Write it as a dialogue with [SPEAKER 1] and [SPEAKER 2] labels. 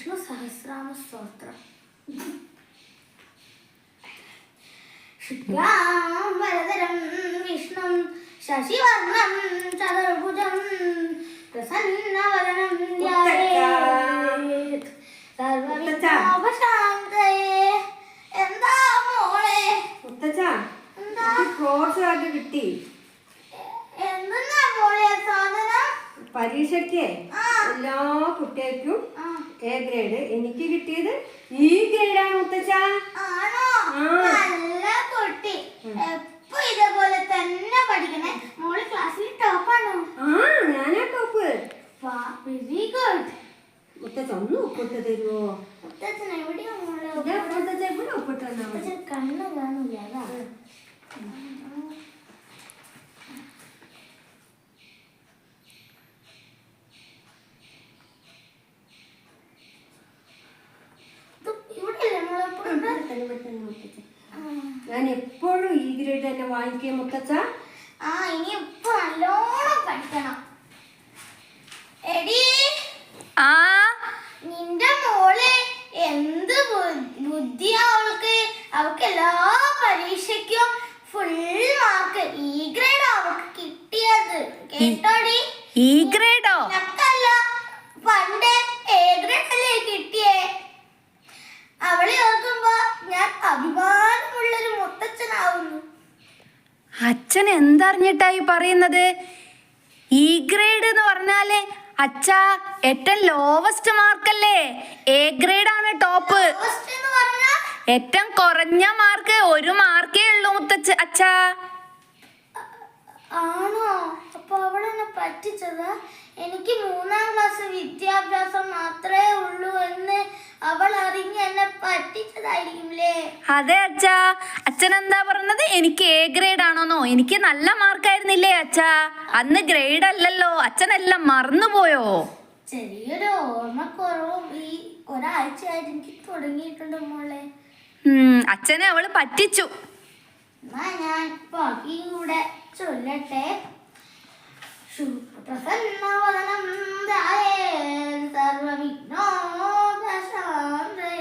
[SPEAKER 1] വിഷ്ണു സഹസ്രനാമ സ്തോത്രം. ശുക്ലാംബരധരം വിഷ്ണും ശശിവർണം ചതുർഭുജം പ്രസന്നവദനം ധ്യായേത് സർവവിഘ്നോപശാന്തയേ. എന്താ മോളെ? എന്താ
[SPEAKER 2] കിട്ടി?
[SPEAKER 1] എന്തെന്നാ മോളെ സാധനം?
[SPEAKER 2] പരീക്ഷയ്ക്ക് എല്ലാ കുട്ടികൾക്കും എ ഗ്രേഡ്, എനിക്ക് കിട്ടിയത് ഈ ഗ്രേഡാണ് മുത്തച്ഛ.
[SPEAKER 1] ആണോ? നല്ല കുട്ടി. എപ്പോ ഇതേപോലെ തന്നെ പഠിക്കണേ. മോള് ക്ലാസ്സിൽ ടോപ്പാണോ?
[SPEAKER 2] ഞാനാ ടോപ്പ്.
[SPEAKER 1] Very good.
[SPEAKER 2] മുത്തച്ഛ ഒന്ന് ഒപ്പിട്ട് തരുമോ?
[SPEAKER 1] മുത്തച്ഛൻ എവിടെയാ മോളെ?
[SPEAKER 2] മുത്തച്ഛ എവിടെ ഒപ്പിട്ട് തന്നാ മതി.
[SPEAKER 1] കണ്ണ് കാണില്ല. അതാ
[SPEAKER 2] ഞാൻ എപ്പോഴും ഈ ഗ്രേഡ് തന്നെ വാങ്ങിക്കുക മുത്തച്ഛ.
[SPEAKER 1] ഇനി ഇപ്പൊ നല്ലോണം പഠിക്കണം. എടി നിന്റെ മോള് എന്ത് ബുദ്ധിയാ അവൾക്ക്. അവൾക്ക് എല്ലാ പരീക്ഷയ്ക്കും ഫുൾ മാർക്ക് ഈ ഗ്രേഡ് അവൾക്ക് കിട്ടിയത്. കേട്ടോടി?
[SPEAKER 3] ഈ ഗ്രേഡോ?
[SPEAKER 1] ഞക്കല്ല, പണ്ട് എ ഗ്രേഡ് അല്ലേ കിട്ടിയേ. അവളെ ഓർക്കുമ്പോ ഞാൻ അഭിമാനമുള്ളൊരു മുത്തച്ഛനാവുന്നു.
[SPEAKER 3] അച്ഛൻ എന്തറിഞ്ഞിട്ടായി പറയുന്നത്? ഈ ഗ്രേഡ് എന്ന് പറഞ്ഞാല് അച്ഛാ ഏറ്റവും ലോവസ്റ്റ് മാർക്കല്ലേ. എ ഗ്രേഡ് ആണ് ടോപ്പ്. ഏറ്റവും കുറഞ്ഞ മാർക്ക് 1 മാർക്കേ ഉള്ളൂ അച്ഛാ.
[SPEAKER 1] ആണോ? അപ്പൊ അവളെന്നെ പറ്റിച്ചതാ. എനിക്ക് 3ാം ക്ലാസ് വിദ്യാഭ്യാസം മാത്രമേ ഉള്ളൂ എന്ന് അവൾ അറിഞ്ഞ് എന്നെ പറ്റിച്ചതായിരിക്കുംല്ലേ?
[SPEAKER 3] അതെ അച്ഛാ. അച്ഛൻ എന്താ പറഞ്ഞത്? എനിക്ക് എ ഗ്രേഡ് ആണോന്നോ? എനിക്ക് നല്ല മാർക്കായിരുന്നില്ലേ അച്ഛാ? അന്ന് ഗ്രേഡ് അല്ലല്ലോ. അച്ഛനെല്ലാം മറന്നുപോയോ?
[SPEAKER 1] ചെറിയൊരു ഓർമ്മക്കുറവും ഈ ഒരാഴ്ചയായിട്ട് എനിക്ക് തുടങ്ങിയിട്ടുണ്ട് മോളെ.
[SPEAKER 3] അച്ഛനെ അവള് പറ്റിച്ചു.
[SPEAKER 1] എന്നാ ഞാൻ ബാക്കിയും കൂടെ ചൊല്ലട്ടെ. പ്രസന്നവദനം ധ്യായേത് സർവവിഘ്നോപശാന്തയേ.